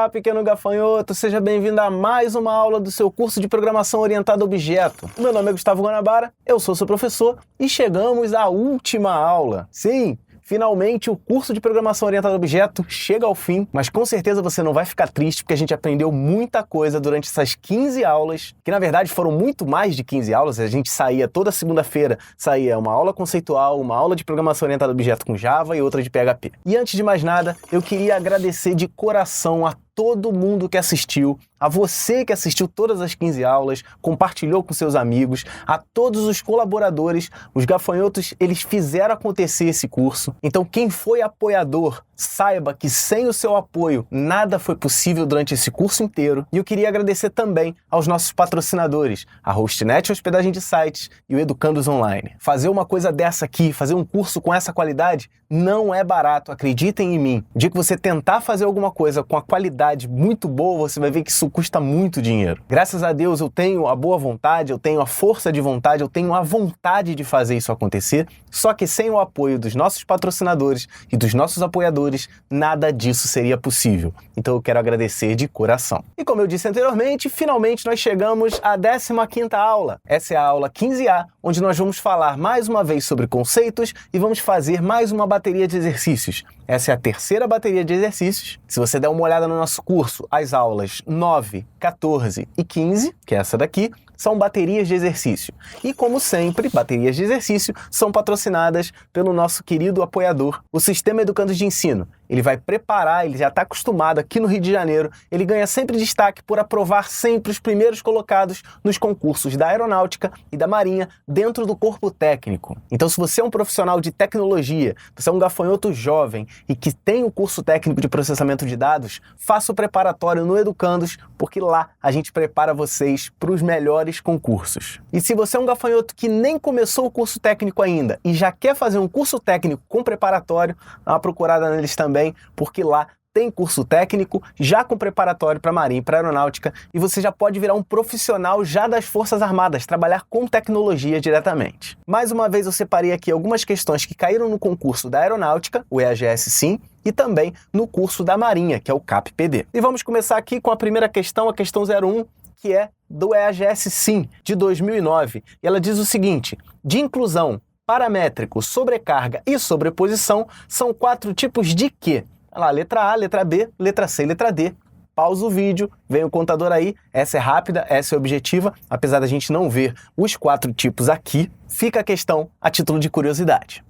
Olá, pequeno gafanhoto, seja bem-vindo a mais uma aula do seu curso de Programação Orientada a Objeto. Meu nome é Gustavo Guanabara, eu sou seu professor e chegamos à última aula. Sim, finalmente o curso de Programação Orientada a Objeto chega ao fim, mas com certeza você não vai ficar triste porque a gente aprendeu muita coisa durante essas 15 aulas, que na verdade foram muito mais de 15 aulas. A gente saía toda segunda-feira, saía uma aula conceitual, uma aula de Programação Orientada a Objeto com Java e outra de PHP. E antes de mais nada, eu queria agradecer de coração a todo mundo que assistiu, a você que assistiu todas as 15 aulas, compartilhou com seus amigos, a todos os colaboradores. Os gafanhotos, eles fizeram acontecer esse curso. Então quem foi apoiador, saiba que sem o seu apoio nada foi possível durante esse curso inteiro. E eu queria agradecer também aos nossos patrocinadores, a Hostnet Hospedagem de Sites e o Educandos Online. Fazer uma coisa dessa aqui, fazer um curso com essa qualidade, não é barato, acreditem em mim. O dia que você tentar fazer alguma coisa com a qualidade muito boa, você vai ver que isso custa muito dinheiro. Graças a Deus eu tenho a boa vontade, eu tenho a força de vontade, eu tenho a vontade de fazer isso acontecer, só que sem o apoio dos nossos patrocinadores e dos nossos apoiadores, nada disso seria possível. Então eu quero agradecer de coração. E como eu disse anteriormente, finalmente nós chegamos à 15ª aula. Essa é a aula 15A, onde nós vamos falar mais uma vez sobre conceitos e vamos fazer mais uma bateria de exercícios. Essa é a terceira bateria de exercícios. Se você der uma olhada no nosso curso, as aulas 9, 14 e 15, que é essa daqui, são baterias de exercício. E como sempre, baterias de exercício são patrocinadas pelo nosso querido apoiador, o Sistema Educandos de Ensino. Ele vai preparar, ele já está acostumado aqui no Rio de Janeiro, ele ganha sempre destaque por aprovar sempre os primeiros colocados nos concursos da Aeronáutica e da Marinha dentro do corpo técnico. Então se você é um profissional de tecnologia, você é um gafanhoto jovem e que tem o curso técnico de processamento de dados, faça o preparatório no Educandos, porque lá a gente prepara vocês para os melhores concursos. E se você é um gafanhoto que nem começou o curso técnico ainda e já quer fazer um curso técnico com preparatório, dá uma procurada neles também, porque lá tem curso técnico já com preparatório para Marinha e para Aeronáutica e você já pode virar um profissional já das Forças Armadas, trabalhar com tecnologia diretamente. Mais uma vez eu separei aqui algumas questões que caíram no concurso da Aeronáutica, o EAGS Sim, e também no curso da Marinha, que é o CAP-PD. E vamos começar aqui com a primeira questão, a questão 01, que é do EAGS Sim, de 2009. E ela diz o seguinte: de inclusão, paramétrico, sobrecarga e sobreposição são 4 tipos de quê? Olha lá, letra A, letra B, letra C e letra D. Pausa o vídeo, vem o contador aí, essa é rápida, essa é objetiva, apesar da gente não ver os 4 tipos aqui, fica a questão a título de curiosidade.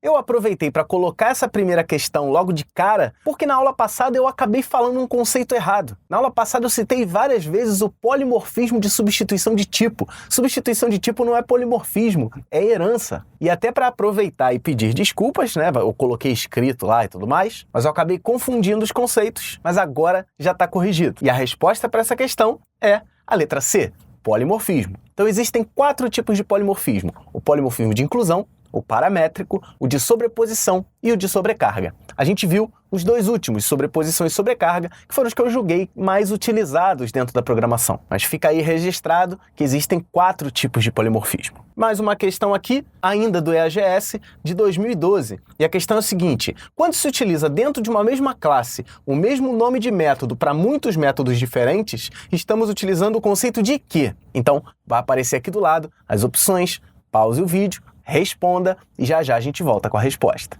Eu aproveitei para colocar essa primeira questão logo de cara, porque na aula passada eu acabei falando um conceito errado. Na aula passada eu citei várias vezes o polimorfismo de substituição de tipo. Substituição de tipo não é polimorfismo, é herança. E até para aproveitar e pedir desculpas, né, eu coloquei escrito lá e tudo mais, mas eu acabei confundindo os conceitos, mas agora já está corrigido. E a resposta para essa questão é a letra C, polimorfismo. Então existem 4 tipos de polimorfismo: o polimorfismo de inclusão, o paramétrico, o de sobreposição e o de sobrecarga. A gente viu os 2 últimos, sobreposição e sobrecarga, que foram os que eu julguei mais utilizados dentro da programação. Mas fica aí registrado que existem 4 tipos de polimorfismo. Mais uma questão aqui, ainda do EAGS, de 2012. E a questão é o seguinte: quando se utiliza dentro de uma mesma classe o mesmo nome de método para muitos métodos diferentes, estamos utilizando o conceito de quê? Então, vai aparecer aqui do lado as opções, pause o vídeo, responda e já já a gente volta com a resposta.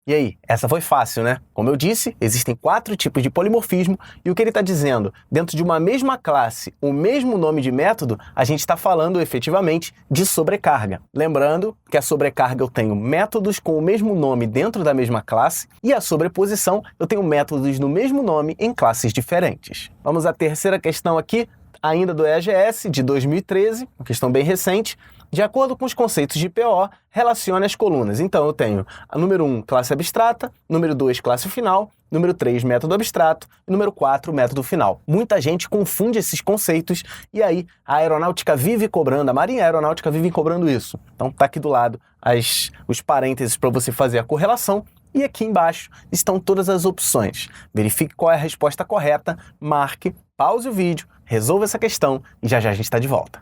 E aí, essa foi fácil, né? Como eu disse, existem 4 tipos de polimorfismo e o que ele está dizendo, dentro de uma mesma classe, o mesmo nome de método, a gente está falando efetivamente de sobrecarga. Lembrando que a sobrecarga eu tenho métodos com o mesmo nome dentro da mesma classe e a sobreposição eu tenho métodos no mesmo nome em classes diferentes. Vamos à terceira questão aqui, ainda do EAGS, de 2013, uma questão bem recente. De acordo com os conceitos de PO, relacione as colunas. Então eu tenho a número 1, classe abstrata, número 2, classe final, número 3, método abstrato e número 4, método final. Muita gente confunde esses conceitos e aí a aeronáutica vive cobrando, a Marinha Aeronáutica vive cobrando isso. Então tá aqui do lado os parênteses para você fazer a correlação e aqui embaixo estão todas as opções. Verifique qual é a resposta correta, marque, pause o vídeo, resolva essa questão e já já a gente está de volta.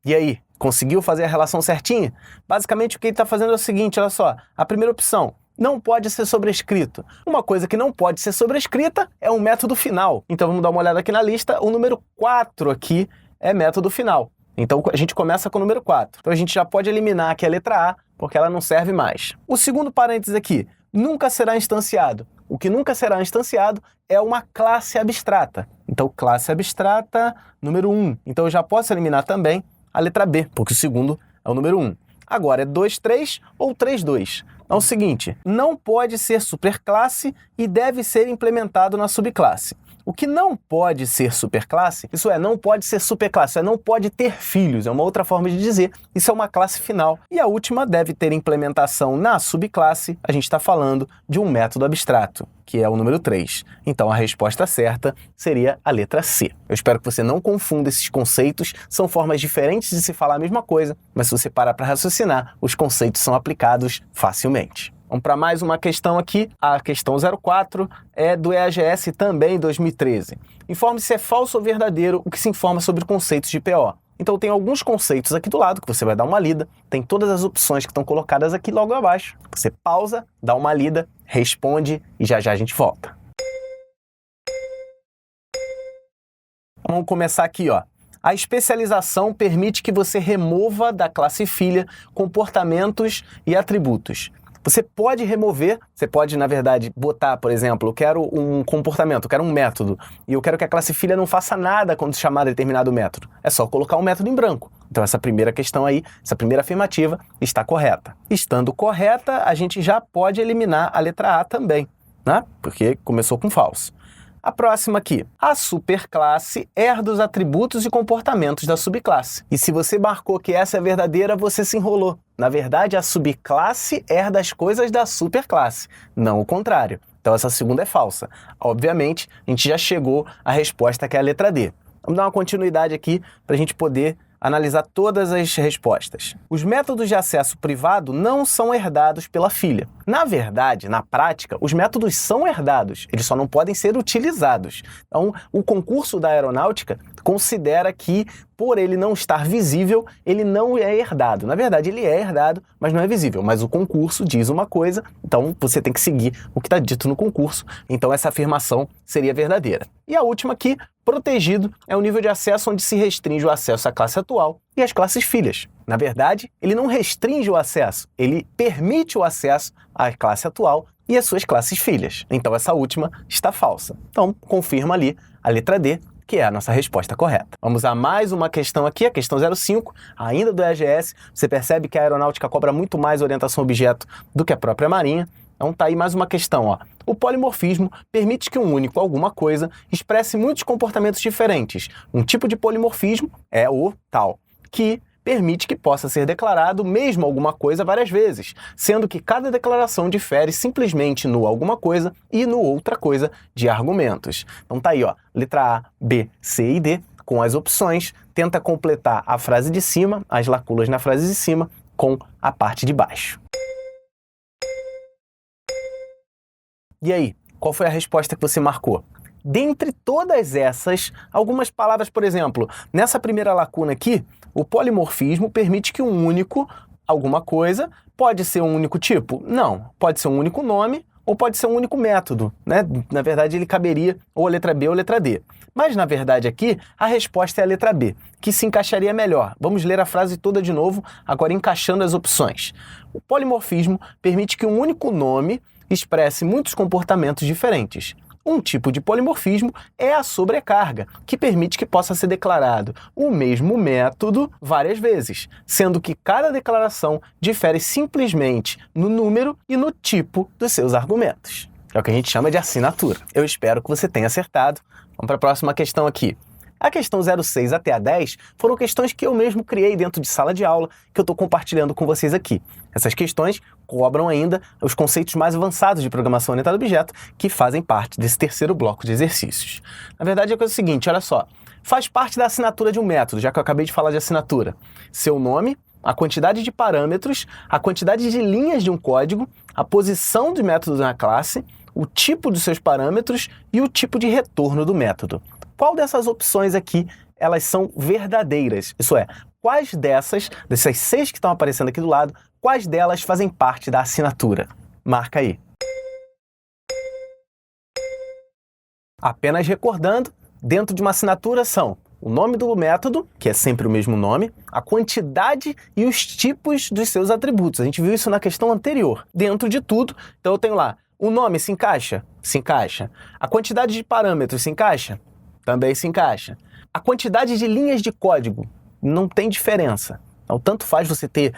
E aí, Conseguiu fazer a relação certinha? Basicamente o que ele está fazendo é o seguinte, olha só, a primeira opção, não pode ser sobrescrito. Uma coisa que não pode ser sobrescrita é um método final. Então vamos dar uma olhada aqui na lista, o número 4 aqui é método final. Então a gente começa com o número 4. Então a gente já pode eliminar aqui a letra A, porque ela não serve mais. O segundo parênteses aqui, nunca será instanciado. O que nunca será instanciado é uma classe abstrata. Então classe abstrata, número 1. Então eu já posso eliminar também a letra B, porque o segundo é o número 1. Agora é 2, 3 ou 3, 2. É o seguinte, não pode ser superclasse e deve ser implementado na subclasse. O que não pode ser superclasse, isso é, não pode ser superclasse, isso é, não pode ter filhos, é uma outra forma de dizer, isso é uma classe final. E a última deve ter implementação na subclasse, a gente está falando de um método abstrato, que é o número 3. Então a resposta certa seria a letra C. Eu espero que você não confunda esses conceitos, são formas diferentes de se falar a mesma coisa, mas se você parar para raciocinar, os conceitos são aplicados facilmente. Vamos para mais uma questão aqui. A questão 04 é do EAGS também 2013. Informe se é falso ou verdadeiro o que se informa sobre conceitos de PO. Então tem alguns conceitos aqui do lado que você vai dar uma lida. Tem todas as opções que estão colocadas aqui logo abaixo. Você pausa, dá uma lida, responde e já já a gente volta. Vamos começar aqui, ó. A especialização permite que você remova da classe filha comportamentos e atributos. Você pode remover, você pode, na verdade, botar, por exemplo, eu quero um comportamento, eu quero um método, e eu quero que a classe filha não faça nada quando chamar determinado método. É só colocar um método em branco. Então essa primeira questão aí, essa primeira afirmativa, está correta. Estando correta, a gente já pode eliminar a letra A também, né? Porque começou com falso. A próxima aqui. A superclasse herda os atributos e comportamentos da subclasse. E se você marcou que essa é verdadeira, você se enrolou. Na verdade, a subclasse herda as coisas da superclasse, não o contrário. Então essa segunda é falsa. Obviamente, a gente já chegou à resposta que é a letra D. Vamos dar uma continuidade aqui para a gente poder analisar todas as respostas. Os métodos de acesso privado não são herdados pela filha. Na verdade, na prática, os métodos são herdados, eles só não podem ser utilizados. Então, o concurso da aeronáutica considera que, por ele não estar visível, ele não é herdado. Na verdade, ele é herdado, mas não é visível. Mas o concurso diz uma coisa, então você tem que seguir o que está dito no concurso. Então essa afirmação seria verdadeira. E a última aqui, protegido é o nível de acesso onde se restringe o acesso à classe atual e às classes filhas. Na verdade, ele não restringe o acesso, ele permite o acesso à classe atual e às suas classes filhas. Então essa última está falsa. Então confirma ali a letra D, que é a nossa resposta correta. Vamos a mais uma questão aqui, a questão 05, ainda do EAGS. Você percebe que a aeronáutica cobra muito mais orientação a objeto do que a própria marinha. Então tá aí mais uma questão, ó. O polimorfismo permite que um único alguma coisa expresse muitos comportamentos diferentes. Um tipo de polimorfismo é o tal, que permite que possa ser declarado mesmo alguma coisa várias vezes, sendo que cada declaração difere simplesmente no alguma coisa e no outra coisa de argumentos. Então tá aí, ó, letra A, B, C e D, com as opções, tenta completar a frase de cima, as lacunas na frase de cima, com a parte de baixo. E aí, qual foi a resposta que você marcou? Dentre todas essas, algumas palavras, por exemplo, nessa primeira lacuna aqui, o polimorfismo permite que um único alguma coisa pode ser um único tipo? Não, pode ser um único nome ou pode ser um único método, né? Na verdade, ele caberia ou a letra B ou a letra D. Mas, na verdade, aqui, a resposta é a letra B, que se encaixaria melhor. Vamos ler a frase toda de novo, agora encaixando as opções. O polimorfismo permite que um único nome expresse muitos comportamentos diferentes. Um tipo de polimorfismo é a sobrecarga, que permite que possa ser declarado o mesmo método várias vezes, sendo que cada declaração difere simplesmente no número e no tipo dos seus argumentos. É o que a gente chama de assinatura. Eu espero que você tenha acertado. Vamos para a próxima questão aqui. A questão 06 até a 10 foram questões que eu mesmo criei dentro de sala de aula, que eu estou compartilhando com vocês aqui. Essas questões cobram ainda os conceitos mais avançados de programação orientada a objeto, que fazem parte desse terceiro bloco de exercícios. Na verdade, é a seguinte, olha só. Faz parte da assinatura de um método, já que eu acabei de falar de assinatura. Seu nome, a quantidade de parâmetros, a quantidade de linhas de um código, a posição de métodos na classe, o tipo dos seus parâmetros e o tipo de retorno do método. Qual dessas opções aqui, elas são verdadeiras? Isso é, quais dessas 6 que estão aparecendo aqui do lado, quais delas fazem parte da assinatura? Marca aí. Apenas recordando, dentro de uma assinatura são o nome do método, que é sempre o mesmo nome, a quantidade e os tipos dos seus atributos. A gente viu isso na questão anterior. Dentro de tudo, então eu tenho lá, o nome se encaixa? Se encaixa. A quantidade de parâmetros se encaixa? Também se encaixa. A quantidade de linhas de código não tem diferença. Então, tanto faz você ter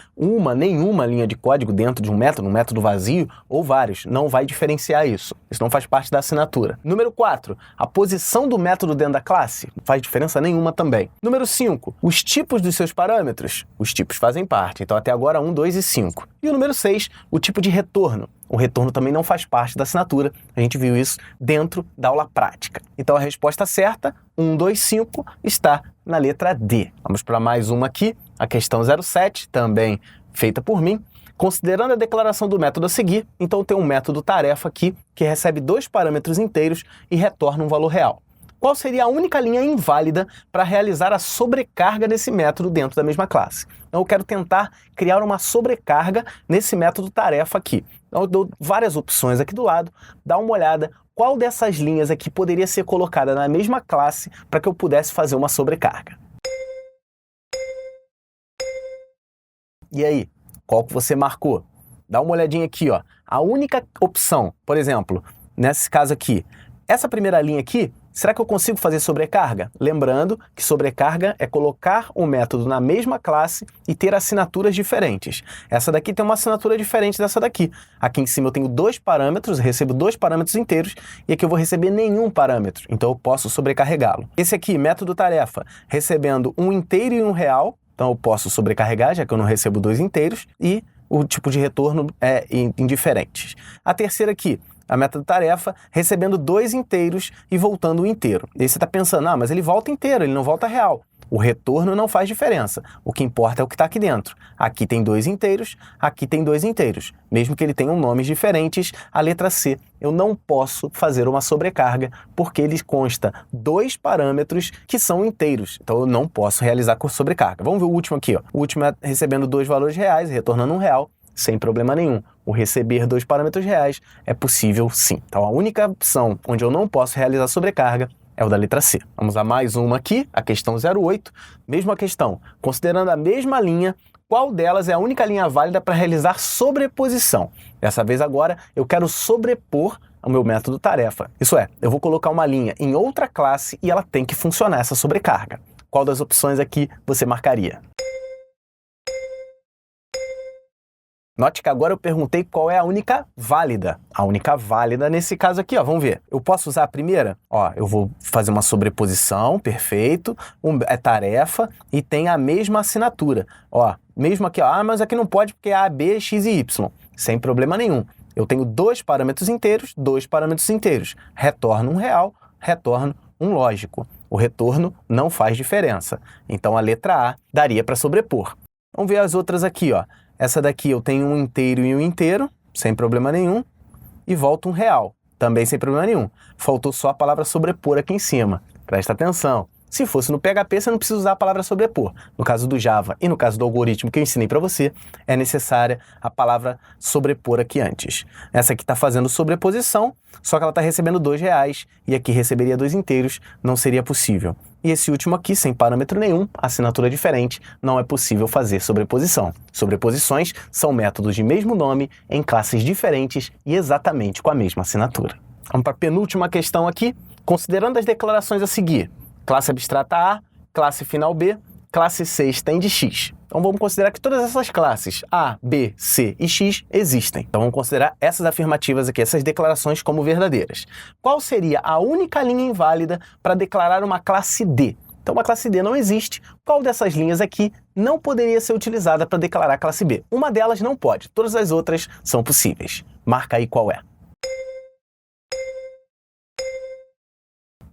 nenhuma linha de código dentro de um método vazio, ou vários. Não vai diferenciar isso. Isso não faz parte da assinatura. Número 4, a posição do método dentro da classe. Não faz diferença nenhuma também. Número 5, os tipos dos seus parâmetros. Os tipos fazem parte. Então, até agora, 1, 2 e 5. E o número 6, o tipo de retorno. O retorno também não faz parte da assinatura. A gente viu isso dentro da aula prática. Então, a resposta certa, 1, 2, 5, está na letra D. Vamos para mais uma aqui. A questão 07, também feita por mim. Considerando a declaração do método a seguir, então tem um método tarefa aqui que recebe 2 parâmetros inteiros e retorna um valor real. Qual seria a única linha inválida para realizar a sobrecarga desse método dentro da mesma classe? Então eu quero tentar criar uma sobrecarga nesse método tarefa aqui. Então eu dou várias opções aqui do lado, dá uma olhada qual dessas linhas aqui poderia ser colocada na mesma classe para que eu pudesse fazer uma sobrecarga. E aí, qual que você marcou? Dá uma olhadinha aqui, ó. A única opção, por exemplo, nesse caso aqui, essa primeira linha aqui, será que eu consigo fazer sobrecarga? Lembrando que sobrecarga é colocar um método na mesma classe e ter assinaturas diferentes. Essa daqui tem uma assinatura diferente dessa daqui. Aqui em cima eu tenho 2 parâmetros, recebo 2 parâmetros inteiros, e aqui eu vou receber nenhum parâmetro, então eu posso sobrecarregá-lo. Esse aqui, método tarefa, recebendo um inteiro e um real, então eu posso sobrecarregar, já que eu não recebo 2 inteiros, e o tipo de retorno é indiferente. A terceira aqui, a método tarefa, recebendo 2 inteiros e voltando um inteiro. E aí você está pensando, mas ele volta inteiro, ele não volta real. O retorno não faz diferença. O que importa é o que está aqui dentro. Aqui tem 2 inteiros, aqui tem 2 inteiros. Mesmo que ele tenha nomes diferentes, a letra C, eu não posso fazer uma sobrecarga, porque ele consta 2 parâmetros que são inteiros. Então eu não posso realizar com sobrecarga. Vamos ver o último aqui, ó. O último é recebendo 2 valores reais, retornando um real, sem problema nenhum. O receber 2 parâmetros reais é possível sim. Então a única opção onde eu não posso realizar sobrecarga é o da letra C. Vamos a mais uma aqui, a questão 08. Mesma questão. Considerando a mesma linha, qual delas é a única linha válida para realizar sobreposição? Dessa vez agora, eu quero sobrepor o meu método tarefa. Isso é, eu vou colocar uma linha em outra classe e ela tem que funcionar essa sobrecarga. Qual das opções aqui você marcaria? Note que agora eu perguntei qual é a única válida. A única válida nesse caso aqui, ó, vamos ver. Eu posso usar a primeira? Ó, eu vou fazer uma sobreposição, perfeito. É tarefa e tem a mesma assinatura. Ó, mesmo aqui, ó, mas aqui não pode porque é A, B, X e Y. Sem problema nenhum. Eu tenho 2 parâmetros inteiros, 2 parâmetros inteiros. Retorno um real, retorno um lógico. O retorno não faz diferença. Então a letra A daria para sobrepor. Vamos ver as outras aqui, ó. Essa daqui eu tenho um inteiro e um inteiro, sem problema nenhum, e volto um real, também sem problema nenhum. Faltou só a palavra sobrepor aqui em cima. Presta atenção. Se fosse no PHP, você não precisa usar a palavra sobrepor. No caso do Java e no caso do algoritmo que eu ensinei para você, é necessária a palavra sobrepor aqui antes. Essa aqui está fazendo sobreposição, só que ela está recebendo 2 reais, e aqui receberia 2 inteiros, não seria possível. E esse último aqui, sem parâmetro nenhum, assinatura diferente, não é possível fazer sobreposição. Sobreposições são métodos de mesmo nome em classes diferentes e exatamente com a mesma assinatura. Vamos para a penúltima questão aqui. Considerando as declarações a seguir, classe abstrata A, classe final B, classe C estende X. Então vamos considerar que todas essas classes A, B, C e X existem. Então vamos considerar essas afirmativas aqui, essas declarações como verdadeiras. Qual seria a única linha inválida para declarar uma classe D? Então uma classe D não existe. Qual dessas linhas aqui não poderia ser utilizada para declarar a classe B? Uma delas não pode, todas as outras são possíveis. Marca aí qual é.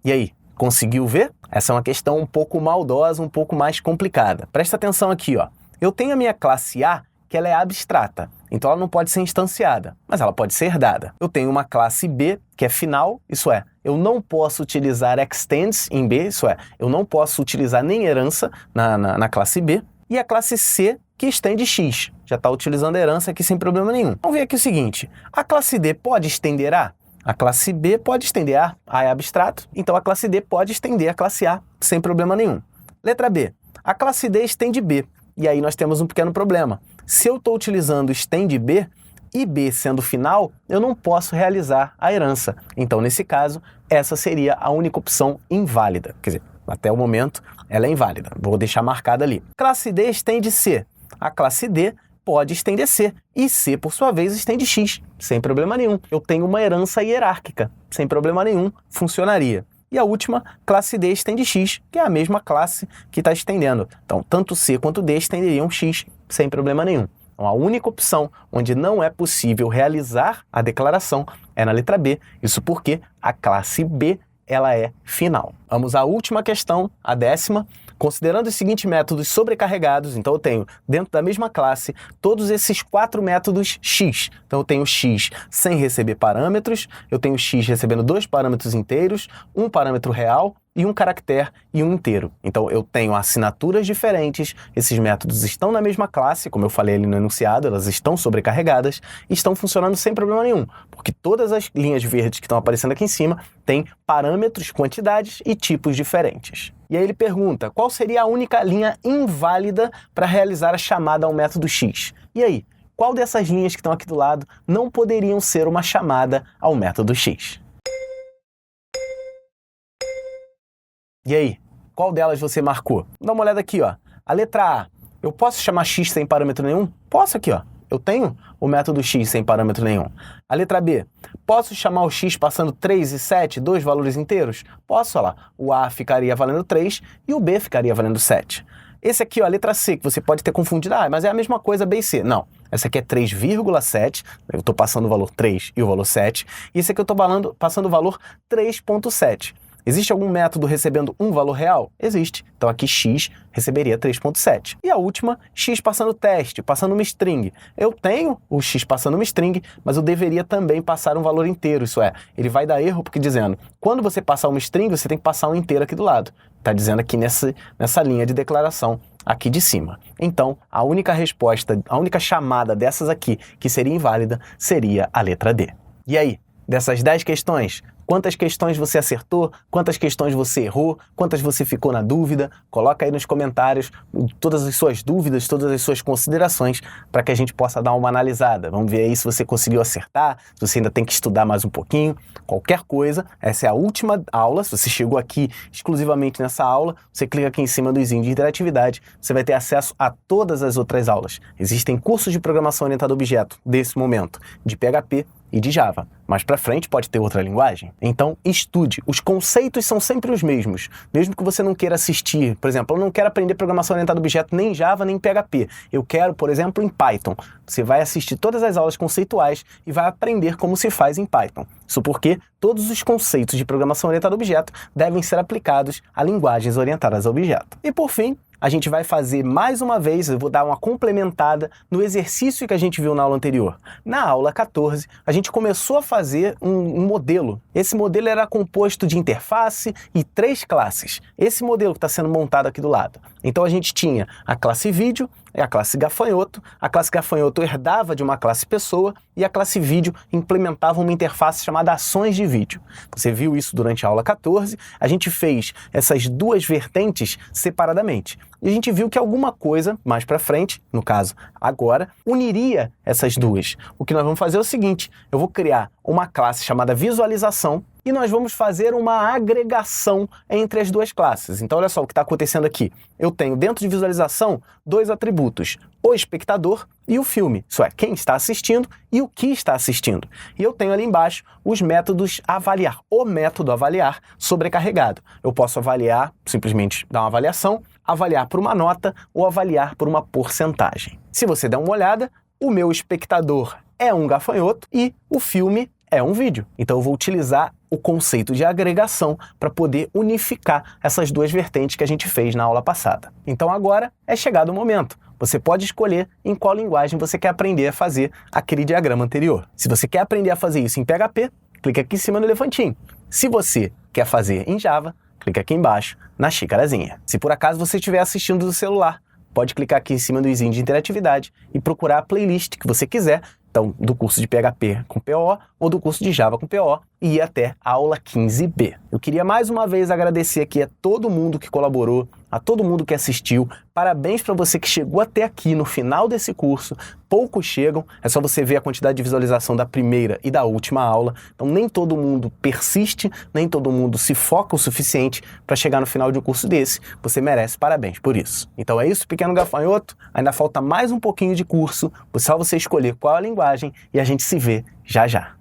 E aí? Conseguiu ver? Essa é uma questão um pouco maldosa, um pouco mais complicada. Presta atenção aqui, ó. Eu tenho a minha classe A, que ela é abstrata, então ela não pode ser instanciada, mas ela pode ser herdada. Eu tenho uma classe B, que é final, isso é, eu não posso utilizar extends em B, isso é, eu não posso utilizar nem herança na classe B. e a classe C, que estende X. Já está utilizando a herança aqui sem problema nenhum. Vamos ver aqui o seguinte, a classe D pode estender A? A classe B pode estender A. A é abstrato, então a classe D pode estender a classe A sem problema nenhum. Letra B, a classe D estende B. E aí nós temos um pequeno problema. Se eu estou utilizando estende B, e B sendo final, eu não posso realizar a herança. Então, nesse caso, essa seria a única opção inválida. Quer dizer, até o momento, ela é inválida. Vou deixar marcada ali. Classe D estende C. A classe D pode estender C. E C, por sua vez, estende X. Sem problema nenhum. Eu tenho uma herança hierárquica. Sem problema nenhum, funcionaria. E a última, classe D estende X, que é a mesma classe que está estendendo. Então, tanto C quanto D estenderiam X sem problema nenhum. Então, a única opção onde não é possível realizar a declaração é na letra B. Isso porque a classe B ela é final. Vamos à última questão, a 10ª. Considerando os seguintes métodos sobrecarregados, então eu tenho dentro da mesma classe todos esses 4 métodos X. Então eu tenho X sem receber parâmetros, eu tenho X recebendo 2 parâmetros inteiros, um parâmetro real e um caractere e um inteiro. Então eu tenho assinaturas diferentes, esses métodos estão na mesma classe, como eu falei ali no enunciado, elas estão sobrecarregadas e estão funcionando sem problema nenhum, porque todas as linhas verdes que estão aparecendo aqui em cima têm parâmetros, quantidades e tipos diferentes. E aí ele pergunta, qual seria a única linha inválida para realizar a chamada ao método X? E aí, qual dessas linhas que estão aqui do lado não poderiam ser uma chamada ao método X? E aí, qual delas você marcou? Dá uma olhada aqui, ó. A letra A, eu posso chamar X sem parâmetro nenhum? Posso aqui, ó. Eu tenho o método X sem parâmetro nenhum. A letra B, posso chamar o X passando 3 e 7, 2 valores inteiros? Posso, olha lá. O A ficaria valendo 3 e o B ficaria valendo 7. Esse aqui, ó, a letra C, que você pode ter confundido, mas é a mesma coisa B e C. Não, essa aqui é 3,7, eu estou passando o valor 3 e o valor 7, e esse aqui eu estou passando o valor 3,7. Existe algum método recebendo um valor real? Existe. Então aqui x receberia 3,7. E a última, x passando teste, passando uma string. Eu tenho o x passando uma string, mas eu deveria também passar um valor inteiro. Isso é, ele vai dar erro porque dizendo, quando você passar uma string, você tem que passar um inteiro aqui do lado. Está dizendo aqui nessa linha de declaração aqui de cima. Então, a única resposta, a única chamada dessas aqui que seria inválida seria a letra D. E aí, dessas 10 questões, quantas questões você acertou? Quantas questões você errou? Quantas você ficou na dúvida? Coloca aí nos comentários todas as suas dúvidas, todas as suas considerações para que a gente possa dar uma analisada. Vamos ver aí se você conseguiu acertar, se você ainda tem que estudar mais um pouquinho. Qualquer coisa, essa é a última aula. Se você chegou aqui exclusivamente nessa aula, você clica aqui em cima do izinho de interatividade, você vai ter acesso a todas as outras aulas. Existem cursos de programação orientada a objeto, desse momento, de PHP e de Java. Mais para frente pode ter outra linguagem. Então, estude. Os conceitos são sempre os mesmos. Mesmo que você não queira assistir, por exemplo, eu não quero aprender programação orientada a objeto nem em Java, nem em PHP. Eu quero, por exemplo, em Python. Você vai assistir todas as aulas conceituais e vai aprender como se faz em Python. Isso porque todos os conceitos de programação orientada a objeto devem ser aplicados a linguagens orientadas a objeto. E por fim, a gente vai fazer mais uma vez, eu vou dar uma complementada no exercício que a gente viu na aula anterior. Na aula 14, a gente começou a fazer um modelo. Esse modelo era composto de interface e 3 classes. Esse modelo que está sendo montado aqui do lado. Então a gente tinha a classe vídeo, a classe gafanhoto herdava de uma classe pessoa e a classe vídeo implementava uma interface chamada ações de vídeo. Você viu isso durante a aula 14, a gente fez essas duas vertentes separadamente. E a gente viu que alguma coisa, mais para frente, no caso agora, uniria essas duas. O que nós vamos fazer é o seguinte, eu vou criar uma classe chamada visualização e nós vamos fazer uma agregação entre as duas classes. Então olha só o que está acontecendo aqui. Eu tenho dentro de visualização 2 atributos, o espectador e o filme. Isso é, quem está assistindo e o que está assistindo. E eu tenho ali embaixo os métodos avaliar, o método avaliar sobrecarregado. Eu posso avaliar, simplesmente dar uma avaliação, avaliar por uma nota ou avaliar por uma porcentagem. Se você der uma olhada, o meu espectador é um gafanhoto e o filme é um vídeo. Então eu vou utilizar o conceito de agregação para poder unificar essas duas vertentes que a gente fez na aula passada. Então agora é chegado o momento. Você pode escolher em qual linguagem você quer aprender a fazer aquele diagrama anterior. Se você quer aprender a fazer isso em PHP, clica aqui em cima no elefantinho. Se você quer fazer em Java, clica aqui embaixo na xicarazinha. Se por acaso você estiver assistindo do celular, pode clicar aqui em cima do izinho de interatividade e procurar a playlist que você quiser, então do curso de PHP com PO ou do curso de Java com PO, e ir até a aula 15B. Eu queria mais uma vez agradecer aqui a todo mundo que colaborou, a todo mundo que assistiu. Parabéns para você que chegou até aqui no final desse curso. Poucos chegam, é só você ver a quantidade de visualização da primeira e da última aula. Então nem todo mundo persiste, nem todo mundo se foca o suficiente para chegar no final de um curso desse. Você merece parabéns por isso. Então é isso, pequeno gafanhoto. Ainda falta mais um pouquinho de curso, só você escolher qual a linguagem e a gente se vê já já.